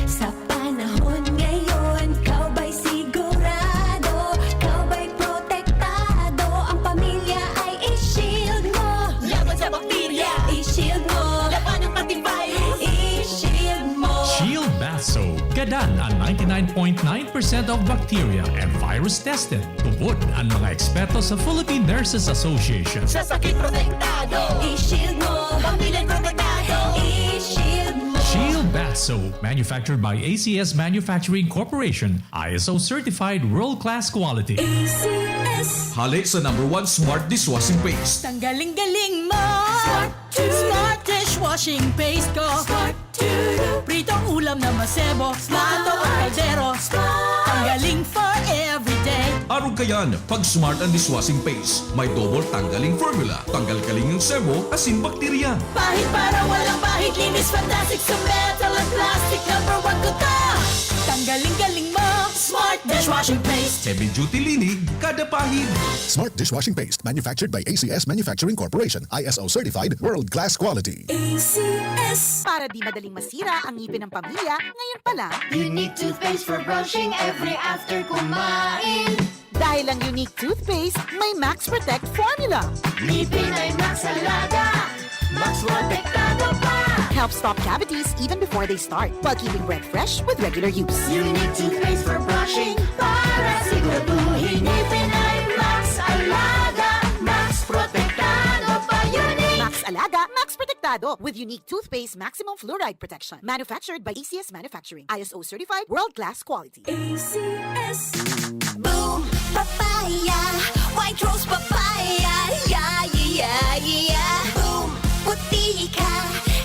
Sa panahon ngayon, kau ba'y sigurado? Kau ba'y protektado? Ang pamilya ay i-shield mo. Laban sa bakterya, i-shield mo. Laban ng pati virus, i-shield mo. Shield Bath Soap. Gadan ang 99.9% of bacteria and virus tested. Tubod ang mga eksperto sa Philippine Nurses Association. Sa sakit protektado, i-shield mo. Pamilya protektado, i-shield mo. Shield Bath Soap, manufactured by ACS Manufacturing Corporation, ISO certified world-class quality. ACS. Halik sa #1 Smart Dishwashing Paste. Tanggaling-galing mo! Smart dishwashing paste ko! Pritong ulam na masebo, plato o kaldero. Tanggaling for everyday. Araw kayan, pag Smart ang Dishwashing Paste, may double tanggaling formula. Tanggal-galing yung sebo, asin bakterya. Pahit para walang pahit, linis fantastic sa metal at plastic. #1 ko to! Tanggaling-galing mo! Smart dishwashing paste. Heavy duty linig, kada pahid. Smart Dishwashing Paste, manufactured by ACS Manufacturing Corporation. ISO certified, world-class quality. ACS. Para di madaling masira ang ngipin ng pamilya, ngayon pa lang. Unique toothpaste for brushing every after kumain. Dahil ang unique toothpaste, may Max Protect formula. Ngipin ay Max Alaga. Max protektado pa. Helps stop cavities even before they start, while keeping breath fresh with regular use. Unique toothpaste for brushing para siguraduhin ngipin ay Max Alaga. Max protektado pa. Unique. Max Alaga, Max Protectado with unique toothpaste maximum fluoride protection. Manufactured by ACS Manufacturing. ISO certified world-class quality. ACS. Boom, papaya, white rose papaya, yeah, yeah, yeah. Boom, puti ka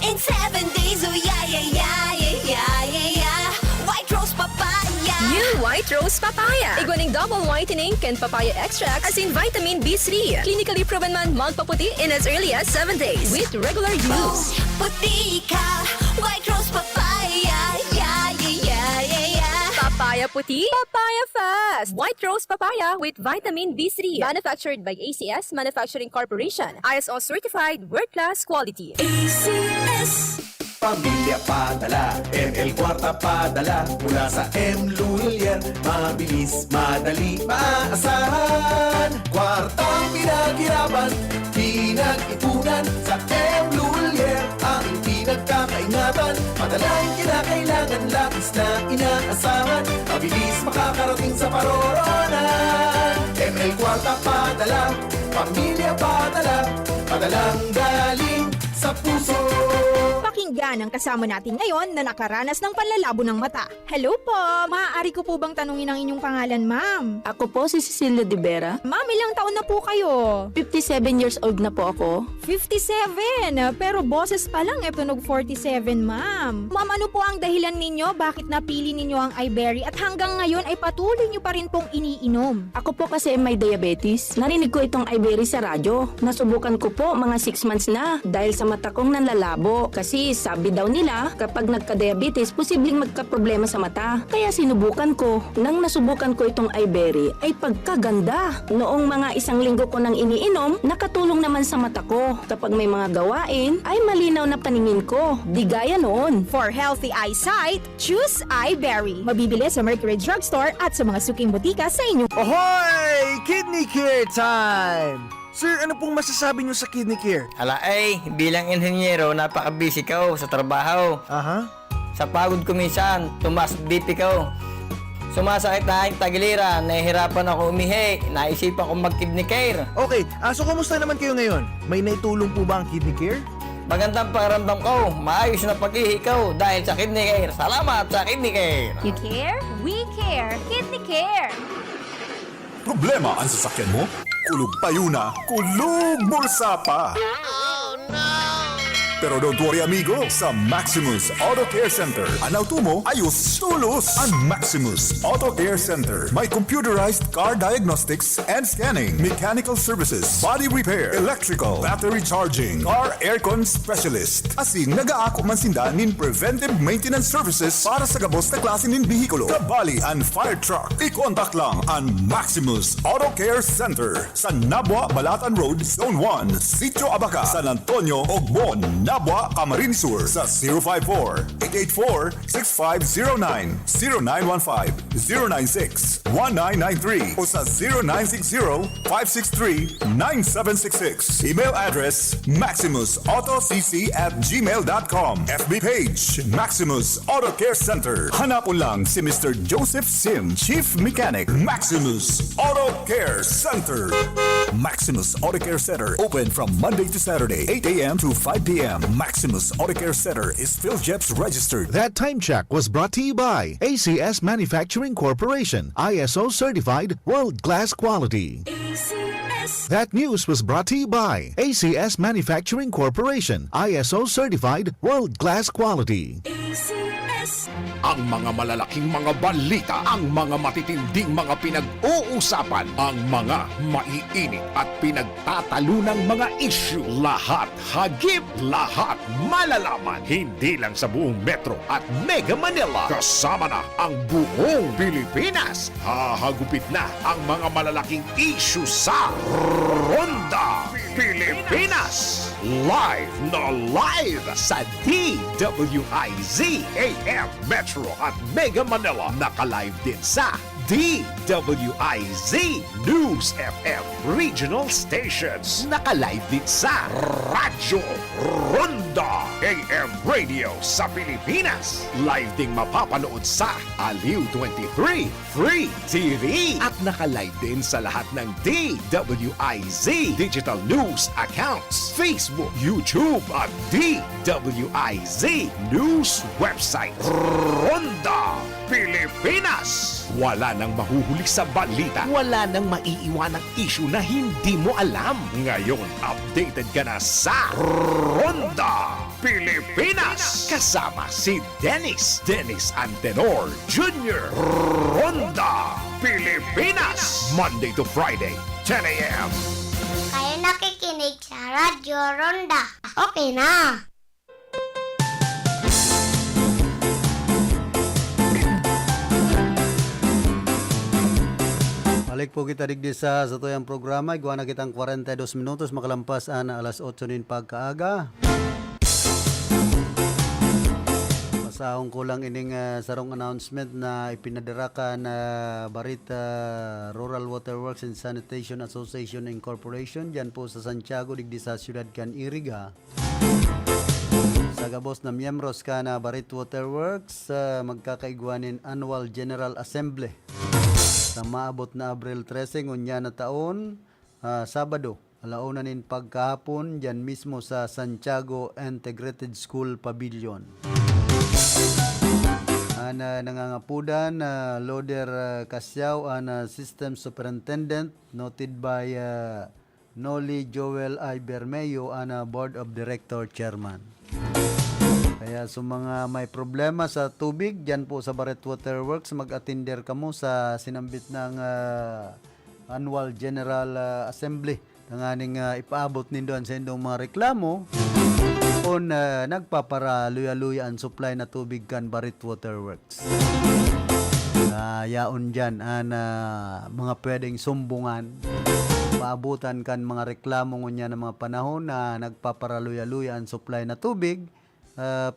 in 7 days, oh yeah, yeah, yeah, yeah, yeah, yeah. White rose papaya. New White Rose Papaya. Iguaning double whitening and papaya extract as in vitamin B3. Clinically proven man magpaputi in as early as 7 days with regular use. Puti ka, white rose papaya, yeah, yeah, yeah, yeah, yeah. Papaya puti, papaya fast. White Rose Papaya with vitamin B3. Manufactured by ACS Manufacturing Corporation. ISO certified world-class quality. ACS. Pamilya padala, ML Kwarta padala. Mula sa M. Lulier, mabilis, madali, maaasahan. Kwartang pinaghirapan, pinag-ipunan. Sa M. Lulier, aking pinagkakaingatan. Padalang kinakailangan, labis na inaasahan. Mabilis makakarating sa paroronan. ML Kwarta padala, pamilya padala. Padalang galing sa puso. Pakinggan ang kasama natin ngayon na nakaranas ng panlalabo ng mata. Hello po! Maaari ko po bang tanungin ang inyong pangalan, ma'am? Ako po si Cecilia De Vera. Ma'am, ilang taon na po kayo? 57 years old na po ako. 57? Pero boses pa lang tunog 47, ma'am. Ma'am, ano po ang dahilan ninyo? Bakit napili ninyo ang iBerry at hanggang ngayon ay patuloy nyo pa rin pong iniinom? Ako po kasi may diabetes. Narinig ko itong iBerry sa radyo. Nasubukan ko po mga 6 months na dahil sa mata kong nanlalabo. Kasi sabi daw nila kapag nagka-diabetes, posibleng magka-problema sa mata. Kaya sinubukan ko. Nang nasubukan ko itong iBerry ay pagkaganda. Noong mga 1 linggo ko nang iniinom, nakatulong naman sa mata ko. Kapag may mga gawain, ay malinaw na paningin ko. Di gaya noon. For healthy eyesight, choose iBerry. Mabibili sa Mercury Drugstore at sa mga suking butika sa inyong... Ahoy! Kidney Care time! Sir, ano pong masasabi niyo sa Kidney Care? Bilang inhenyero, napaka-busy ka sa trabaho. Aha. Sa pagod ko minsan, tumas BP ko. Sumasakit na aking tagiliran, nahihirapan ako umihi, naisipan ko mag-kidney care. Okay, so kumusta naman kayo ngayon? May naitulong po ba ang kidney care? Magandang pakiramdam ko, maayos na pag-ihi ko dahil sa kidney care. Salamat sa kidney care. You care? We care. Kidney Care. Problema ang sasakyan mo? Kulog payo na, kulog bulsa pa! Pero don't worry amigo, sa Maximus Auto Care Center, ang auto mo ayos tulos. Ang Maximus Auto Care Center may computerized car diagnostics and scanning, mechanical services, body repair, electrical, battery charging, car aircon specialist. Asing nag-aako man sinda nin preventive maintenance services para sa gabos na klase nin bihikulo, kabali and fire truck. I-contact lang ang Maximus Auto Care Center sa Nabwa, Balatan Road, Zone 1, Sitio Abaca, San Antonio, Ogmon, Nabwa, Camarines Sur sa 054-884-6509, 0915-096-1993 o sa 0960-563-9766. Email address maximusautocc@gmail.com. FB page Maximus Auto Care Center. Hanapon lang si Mr. Joseph Sim, Chief Mechanic, Maximus Auto Care Center. Maximus Auto Care Center open from Monday to Saturday, 8 a.m. to 5 p.m. Maximus Auto Care Center is PhilJeps registered. That time check was brought to you by ACS Manufacturing Corporation, ISO certified world-class quality. That news was brought to you by ACS Manufacturing Corporation, ISO certified world-class quality. Ang mga malalaking mga balita, ang mga matitinding mga pinag-uusapan, ang mga maiinit at pinagtatalunang mga issue. Lahat hagip, lahat malalaman. Hindi lang sa buong Metro at Mega Manila. Kasama na ang buong Pilipinas. Hahagupit na ang mga malalaking issue sa Ronda Pilipinas. Live na live sa DWIZ AM Metro at Mega Manila. Naka-live din sa DWIZ News FM Regional Stations. Naka-live din sa Radyo Ronda AM Radio sa Pilipinas. Live ding mapapanood sa Aliw 23 Free TV. At naka-live din sa lahat ng DWIZ Digital News accounts, Facebook, YouTube at DWIZ News website. Ronda Pilipinas. Wala nang mahuhuli sa balita. Wala nang maiiwanang issue na hindi mo alam. Ngayon, updated ka na sa Ronda Pilipinas. Kasama si Dennis Antenor Jr. Ronda Pilipinas. Monday to Friday, 10 a.m. Kayo nakikinig sa Radyo Ronda. Okay na. Balik po kita digdi sa tuyang programa. Iguana kitang 42 minutos makalampas na alas 8 nin pagkaaga. Masahong ko lang ining sarong announcement na ipinadarakan na Barita Rural Water Works and Sanitation Association Incorporation dyan po sa Santiago digdi sa Ciudad Can Iriga. Sa gabos na miyembros ka na Barit Water Works magkakaiguanin Annual General Assembly sa maabot na Abril 13 ngunya na taon, Sabado, alauna nin pagkahapon dyan mismo sa Santiago Integrated School Pavilion. Nangangapudan Loader Casyaw System Superintendent, noted by Noli Joel I. Bermeo Board of Director Chairman. Kaya sa mga may problema sa tubig, dyan po sa Barret Water Works, mag-attender ka mo sa sinambit ng Annual General Assembly. Nanganing ipaabot nindoon sa indong mga reklamo kung nagpapara luya-luya ang supply na tubig kan Barret Water Works. Yaon dyan mga pwedeng sumbungan. Paabutan kan mga reklamo ngunya ng mga panahon na nagpapara luya-luya ang supply na tubig.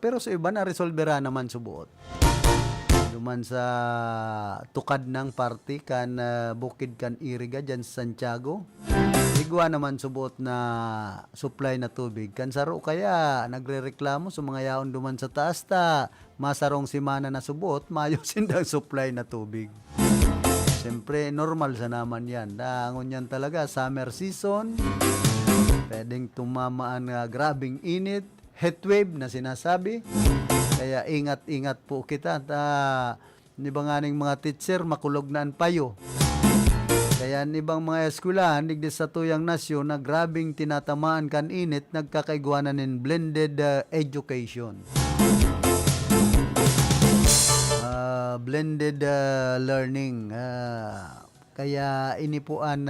Pero sa iba na resolvera naman subuot. Duman sa tukad ng party kan bukid kan Iriga dyan sa Santiago. gwa naman subot na supply na tubig. Kansaro kaya nagrereklamo sa mga yaon duman sa taas ta masarong simana na subot mayo sindang supply na tubig. Siyempre normal sa naman yan. Dangon yan talaga summer season. Pwedeng tumamaan nga grabing init, heatwave na sinasabi. Kaya ingat-ingat po kita. Di ba nga ning mga teacher makulog na ang payo. Kaya ibang mga eskwelahan, digdi sa tuyang nasyon na grabing tinatamaan kan init, nagkakaigwanan in blended education. Blended learning. Kaya inipuan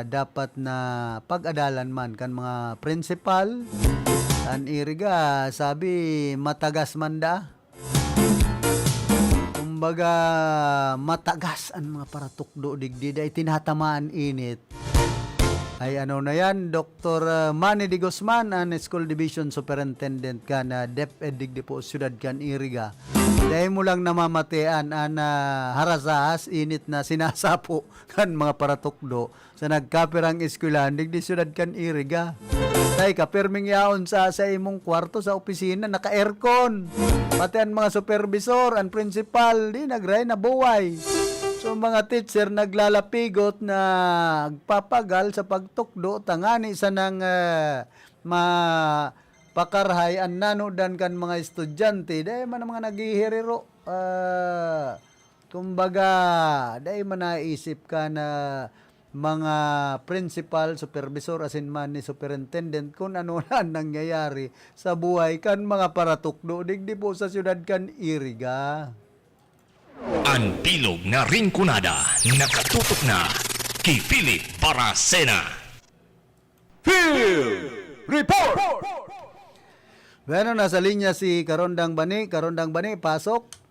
dapat na pag-adalan man kan mga principal. An iriga, sabi matagas man da. Kumbaga matagas ang mga paratukdo digdi day tinatamaan init. Ay ano na yan, Dr. Manny D. Guzman, ang School Division Superintendent ka na DepEd digdi po siyudad kan iriga. Dahil mo lang namamatian ang harasahas init na sinasapo kan mga paratukdo sa nagkapirang eskwelahan digdi siyudad kan iriga. Tay kapirming yaon sa imong kwarto sa opisina naka-aircon. Pati ang mga supervisor, ang principal, di nagray na buway. So mga teacher naglalapigot na agpapagal sa pagtukdo tangani sa nang mapakarhay ang nanodan kan mga estudyante. Dahil man ang mga naghihiriro. Kumbaga, dahil man naisip ka na mga principal, supervisor, asin man ni superintendent kung ano na nangyayari sa buhay kan mga paratukdo digdi po sa siyudad kan iriga. Ang bilog na ringkunada nakatutok na kay Philip Baracena. Field Report! Bueno, nasa linya si Karondang Bani. Karondang Bani, pasok.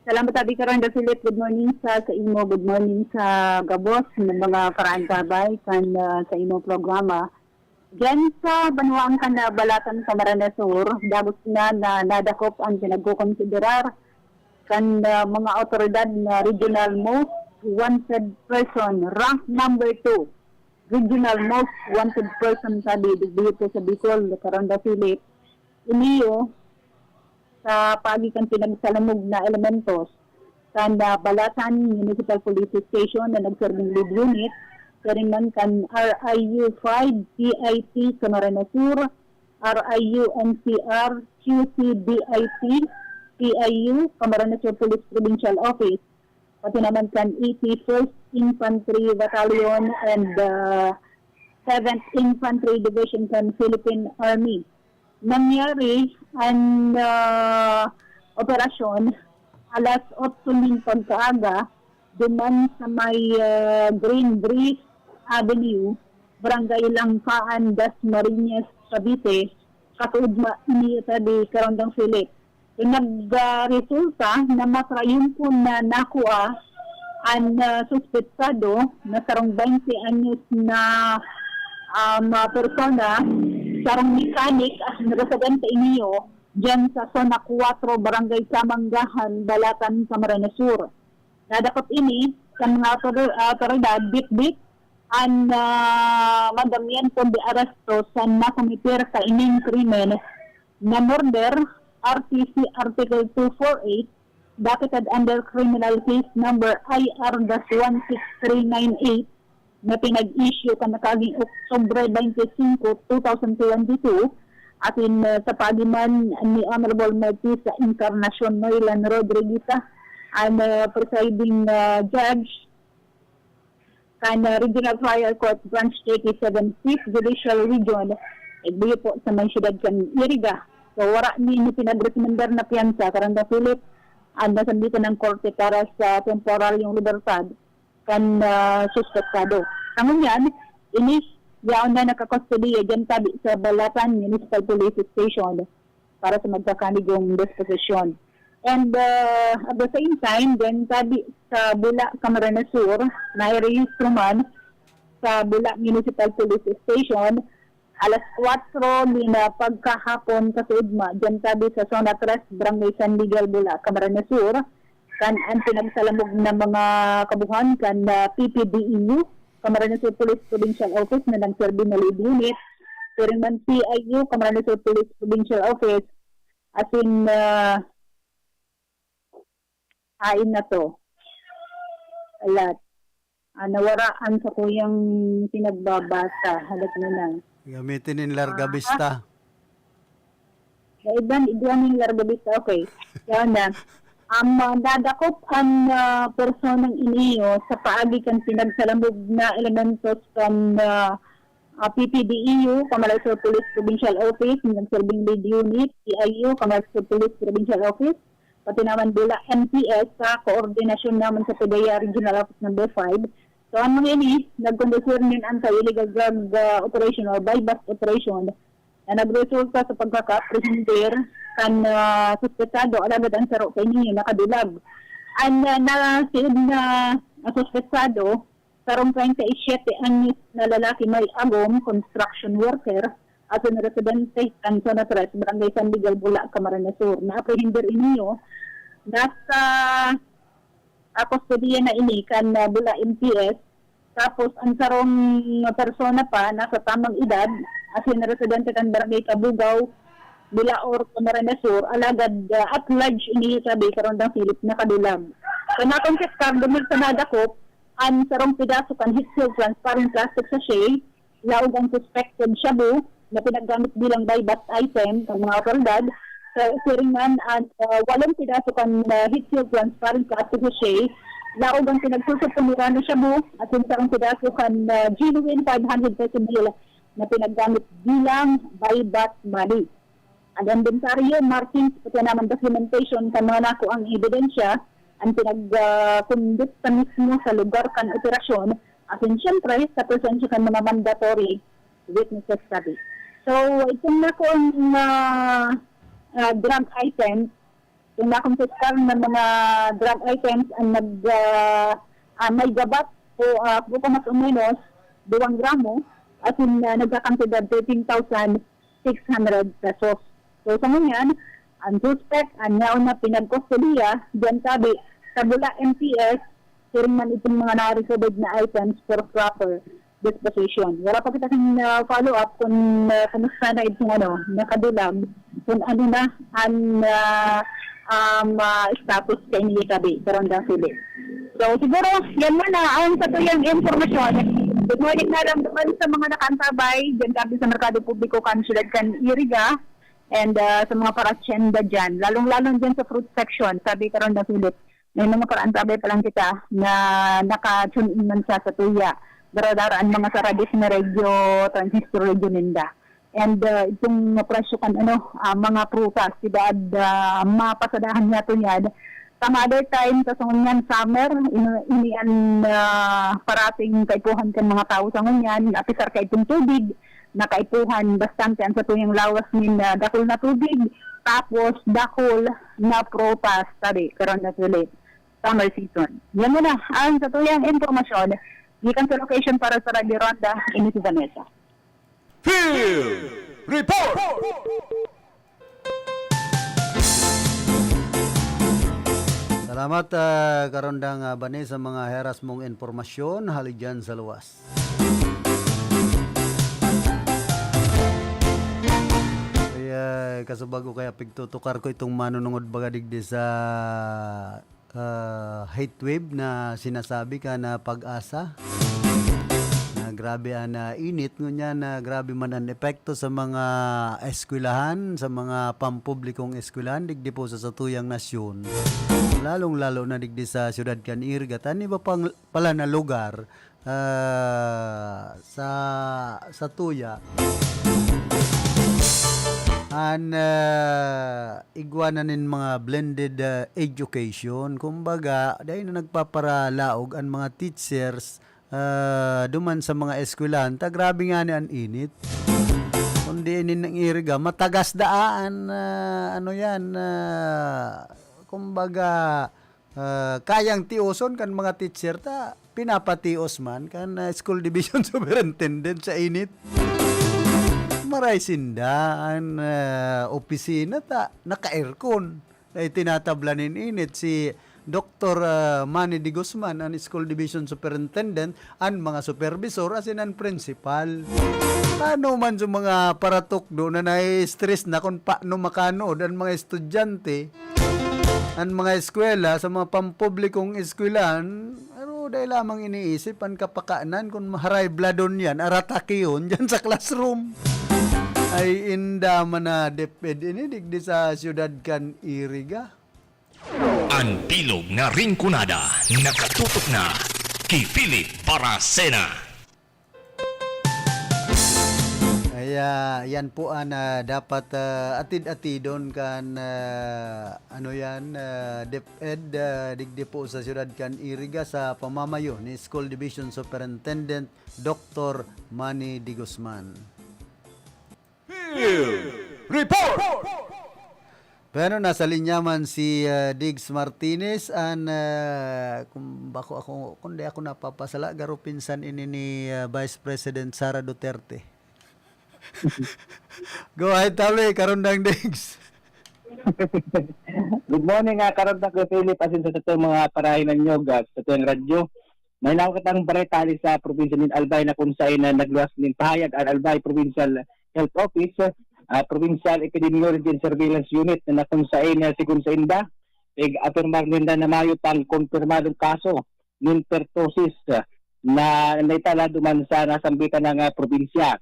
Salamat tabi Karanda Philip. Good morning sa imo. Good morning sa Gabos ng mga karantabay kan sa imo programa. Diyan sa Banwaan kan na Balatan sa Camarines Sur, dagos na nadakop ang pinagkukonsiderar kan mga otoridad na regional most wanted person, rank number 2. Regional most wanted person sabi dito sa Bicol, Karanda Philip. Iniyo sa pagikan pinagsalamog na elementos sa Balatan Municipal Police Station na nagserving lead unit, karing man kan RIU 5 PIT Camarines Sur, RIU NCR QCBIT PIU Camarines Sur Police Provincial Office, pati naman kan 81st Infantry Battalion and 7th Infantry Division kan Philippine Army. Nangyari ang operasyon alas 8 pagkaaga duman sa may Green Breeze Avenue, Barangay Langkaan, Dasmariñas, Cavite, katuudma ni tabi Karondang Philip. Nagresulta na matrayon po na nakuha ang suspetsado na sarong 20 anyos na persona, sarong mekanik at nagasagan sa inyo dyan sa Zona 4, Barangay Samanggahan, Balatan, Camarines Sur. Nadakot ini sa mga otoridad bit-bit ang madamian po di aresto sa nakamitir sa ining krimen na murder RTC Article 248 docketed under criminal case number IR-16398 na pinag-issue ka nakaging Oktubre 25, 2022 atin sa pagiman ni Honorable Mercy sa Encarnacion Noylan Rodriguez ang presiding judge kan Regional Trial Court Branch 87 5th Judicial Region igbiyo po sa may siyudad kan Iriga. So wala ni pinagrekomendar na piyansa Karanda Philip ang nasanditan ng korte para sa temporaryong libertad kan suspektado. Tangon yan, inis yaon na nakakustodiya dyan tabi sa Balatan Municipal Police Station para sa magkakanigong disposition. And at the same time, then tabi sa Bula, Camarines Sur, na-rehistro man sa Bula Municipal Police Station, alas 4 na pagkahapon kasuudma, dyan tabi sa Zona 3, Barangay San Miguel, Bula, Camarines Sur, kan ang pinagsalamog na mga kabuhan kan PPDEU Camarines Sur Police Provincial Office na nagserbi na lead unit. Pero man PIU, Camarines Sur Police Provincial Office, as in, hain na to. Alat. Nawaraan sa kuyang pinagbabasa. Halat na lang. Gamitin in Larga Vista. Iban yung Larga Vista. Okay. Yan na. Dadakop ang personang iniyo sa paagi kan pinagsalamog na elementos from PPDEU, Camarines Sur Police Provincial Office, nagsilbing lead unit, PIU, Camarines Sur Police Provincial Office, pati naman bula MPS sa koordinasyon naman sa PDEA Regional Office No. 5. So, ang mga ini, nag-conducir ng anti-illegal drug operation or buy-bust operation na nagresulta sa pagkaka-presenter kan suspetsado alagad ang saro kay ninyo nakadulag. Ang nasiid na suspetsado sarong 27 anyos na lalaki may agom, construction worker, as an residente kan Zona 3, Barangay San Miguel, Bula, Camarines Sur. Na-apprehender inyo nasa kustodiya na ini kan Bula MPS. Tapos ang sarong persona pa nasa tamang edad, as in residente kan Barangay Kabugaw, Bilaor, Camarines Sur, alagad at large ini sabi karon dang Philip nakadulag. So na-confiscar dumil sa nadakop ang sarong pidaso kan heat-sealed transparent plastic sachet, laog ang suspected shabu na pinagamit bilang buy-bust item ng mga otoridad. Sa siringan ang 8 pidaso kan heat-sealed transparent plastic sachet, laog ang pinagsusupunira na shabu at yung sarong pidaso kan genuine 500 peso bill na pinagamit bilang buy-bust money. Ang inventaryo, markings, pati naman documentation kan mga nako ang ebidensya, ang pinag-conduct mismo sa lugar kan operasyon, at siyempre sa presensya kan mga mandatory witnesses sabi. So, itong nako ang drug items, yung nakonfiskar ng mga drug items ang may gabat o buka mas o menos 2 gramo, at nagkakantidad 13,600 pesos. So, sa ngayon, ang suspect, ang naon na pinagkustodiya, diyan sabi, sa Bula MPS, siring man itong mga na-recovered na items for proper disposition. Wala pa kita kang follow-up kung kamusta na itong nakadulag, kung ano na ang status kay niya sabi, karandang sili. So, siguro, yan muna, ayon sa ito yung informasyon. Good morning na lang naman sa mga nakaantabay, diyan sabi sa Merkado Publiko, Kansyudad kan Iriga, and sa mga parasyenda dyan, lalong-lalong dyan sa fruit section, sabi karon na Philip, may mga paraantabay pa lang kita na naka-tune in man sa tuya, daradaraan mga saradis na radio, transistor radio ninda. And itong presyo kan mga prutas, diba, mapasadahan niya ito yan. Some other time, sa ngunyan summer, inian parating kaipuhan kan mga tao sa ngunyan, apisar ka itong tubig, nakaipuhan bastante ang sa tuyang lawas min dakol na tubig, tapos dakol na protas tadi karon na tulit summer season. Yan muna ang sa tuyang informasyon gikan sa location para sa Radio Ronda ini si Vanessa. Field Report! Salamat karondang Bane sa mga heras mong informasyon haligyan sa luwas. Kasubago kaya pigtutukar ko itong manunungod baga digdi sa heat wave na sinasabi ka na pag-asa na grabe na init ngunya na grabe man ang epekto sa mga eskwelahan, sa mga pampublikong eskwelahan digdi po sa satuyang nasyon, lalong-lalo na digdi sa siyudad kan Iriga, tani ba pala na lugar sa tuya an igwanan mga blended education. Kumbaga, dahil na nagpaparalaog ang mga teachers duman sa mga eskwelahan, grabe nga ni ang init. Kundi inin ng Iriga, matagas daan, kumbaga, kayang tiuson kan mga teacher pinapatios man kan school division superintendent sa init. Maray sindaan opisina naka-aircon ay tinatablanin init si Dr. Manny D. Guzman, ang School Division Superintendent, ang mga supervisor, as in ang principal. Ano man sa mga paratok doon na na-stress na kung paano makanood ang mga estudyante, ang mga eskwela, sa mga pampublikong eskwelahan, dahil lamang iniisip ang kapakanan kung maharay bladon yan, aratake yun dyan sa classroom. Ay inda man na deped inidig di sa siyudad kan Iriga. Ang bilog na ringkunada, nakatutok na kay Philip Baracena. Kaya yan po ang dapat atid-atidon kan ano yan DepEd digdi po sa siyudad kan Iriga sa pamamayo ni School Division Superintendent Dr. Manny D. Guzman. Report! Pero nasa linya man si Diggs Martinez an kung bako ako kundi ako napapasala garo pinsan ini ni Vice President Sara Duterte. Go ahead, Tali, karundang Diggs. Good morning, karundang ko Philip, asin sa ito mga parahinan nyo, sa ito yung radyo. May nakakatang baretali sa probinsya ng Albay na kung saan nagluwas ng pahayag ang Albay Provincial Health Office, Provincial Epidemiology and Surveillance Unit na kung saan sigun sa inda, afirmar nila na mayo pang konfirmadong kaso ng pertussis na naitala duman sa nasambitan ng probinsya.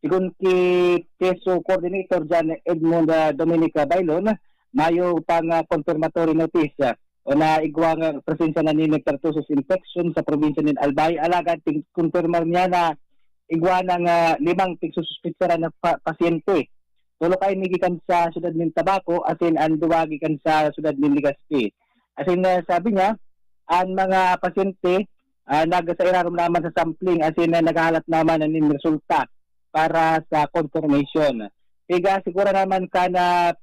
Sigun ki Peso Coordinator Jan Edmond Dominica Bailon, mayo pang confirmatory notice o na igwang presensya na ni pertussis infection sa probinsya ng Albay. Alagad confirmar niya na igwa ng 5 pigsususpitsara na pasyente. Tulo kay nigikan sa siyudad ng Tabaco asin ang duwagi kan sa siyudad ng Legazpi. Asin sabi niya, ang mga pasyente nagsa irarom naman sa sampling asin naghahalat naman ng resulta para sa confirmation. Tiga siguro naman kana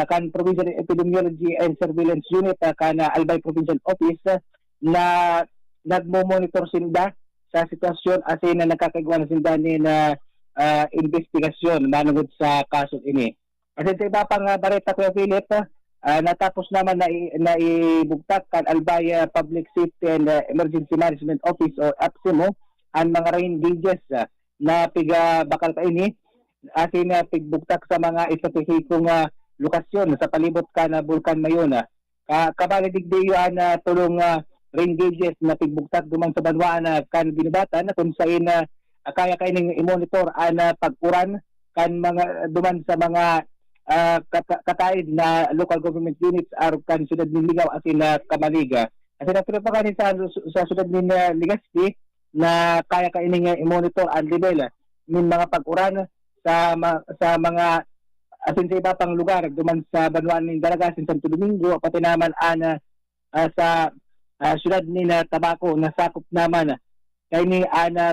kan Provincial Epidemiology and Surveillance Unit kana Albay Provincial Office na nagmo-monitor sinda sa sitwasyon asin na nakakagawa sinda ni na investigasyon manungod sa kaso ini. Asin sa iba pang bareta ko Philip, natapos naman na ibugtak kan Albay Public Safety and Emergency Management Office o APSIMO ang mga rain gauges na piga bakal pa ini asin pigbugtak sa mga estrategikong lokasyon sa palibot ka na Bulkan Mayona. Kabali digdiyo na tulong rain gauges na pigbugtak duman sa banwaan kan binubatan na kung saan kaya ning i-monitor ang pag-uran kan mga duman sa mga kataid na local government units ar kan siyudad ng Ligaw asin Kamaliga. Asin na pa kanin sa siyudad ng Legazpi na kaya ning i-monitor ang level ng mga pag-uran sa mga asin sa iba pang lugar duman sa banwaan ng Dalagasing Santo Domingo pati naman sa siyudad ng Tabaco na sakop naman kay ni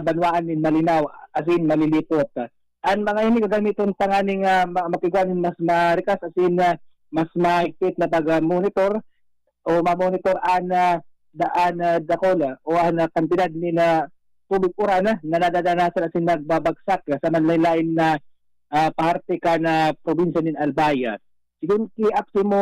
banwaan ng Malinaw asin Malilipot. Ang mga ini gagamiton tanganing makigwanin mas marikas asin mas mahigpit na pag-monitor o ma-monitor daan dakola o ang kantidad ni na tubig uran na nadadanasan asin nagbabagsak sa manlaylain na paharte ka na probinsya ng Albay. Sigun ki APSIMO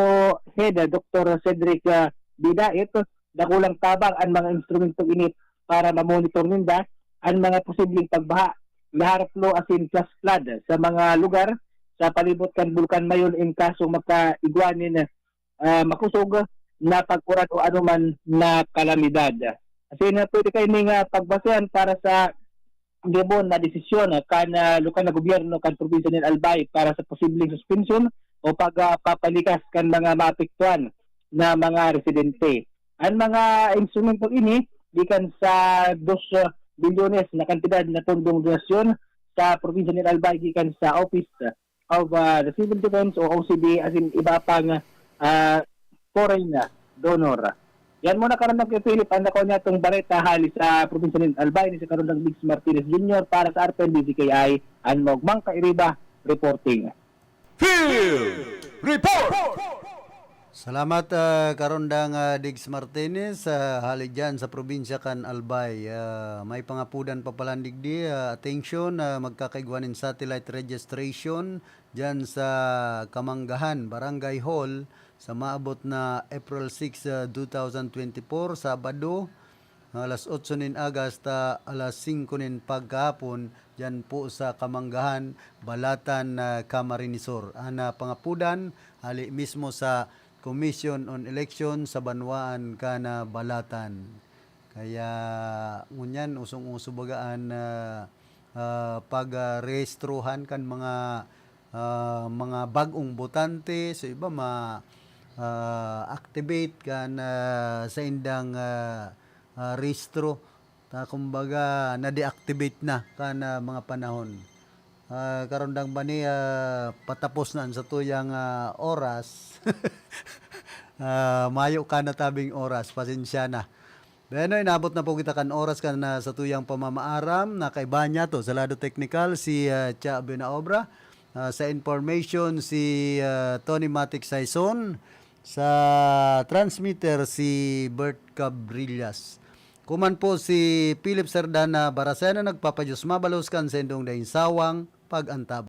Head Dr. Cedric Bidait, dakulang tabang ang mga instrumento init para ma-monitor ninda ang mga posibleng pagbaha, laharap flow asin flash flood sa mga lugar sa palibot kan Bulkan Mayon in kaso makaigwanin makusog na pag-uran o anuman na kalamidad. Kasi pwede kayo ning pagbasehan para sa gibon na desisyon kan lokal na gobyerno kan probinsya ng Albay para sa posibleng suspension o pagpapalikas kan mga maapektuhan na mga residente. Ang mga instrumento ini gikan sa 2 bilyones na kantidad na tundong donasyon sa probinsya ng Albay gikan sa Office of the Civil Defense o OCD asin iba pang foreign donor. Yan muna karon kay Philip ang nako niya itong bareta hali sa probinsya ng Albay ni si karon ng Diggs Martinez Jr. para sa RPN-DZKI ang Mogmang Kairiba reporting. Field Report! Salamat karundang Diggs Martinez hali dyan sa probinsya kan Albay. May pangapudan pa palang digdi. Attention, magkakaigwanin satellite registration dyan sa Kamanggahan, Barangay Hall sa maabot na April 6, 2024, Sabado, alas 8 nin Agasta, alas 5 nin pagkahapon, dyan po sa Kamanggahan, Balatan, Camarines Sur. Ana pangapudan, ali mismo sa Commission on Election sa Banwaan kana Balatan. Kaya ngunyan usong-uso bagaan pag-rehistrohan kan mga bagong botante, so iba activate kan sa indang rehistro, kumbaga na-deactivate na kan mga panahon. Karon dang bani patapos na sa tuyang oras. Mayo ka na tabing oras, pasensya na. Bueno, inabot na po kita kan oras kan sa tuyang pamamaaram na kaiba niya to sa lado technical si Cha Benaobra, sa information si Tony Matic Saison, sa transmitter si Bert Cabrillas. Kuman po si Philip Sardana Barasena, nagpapadyos mabalos kan sendong daing sawang pag-antab.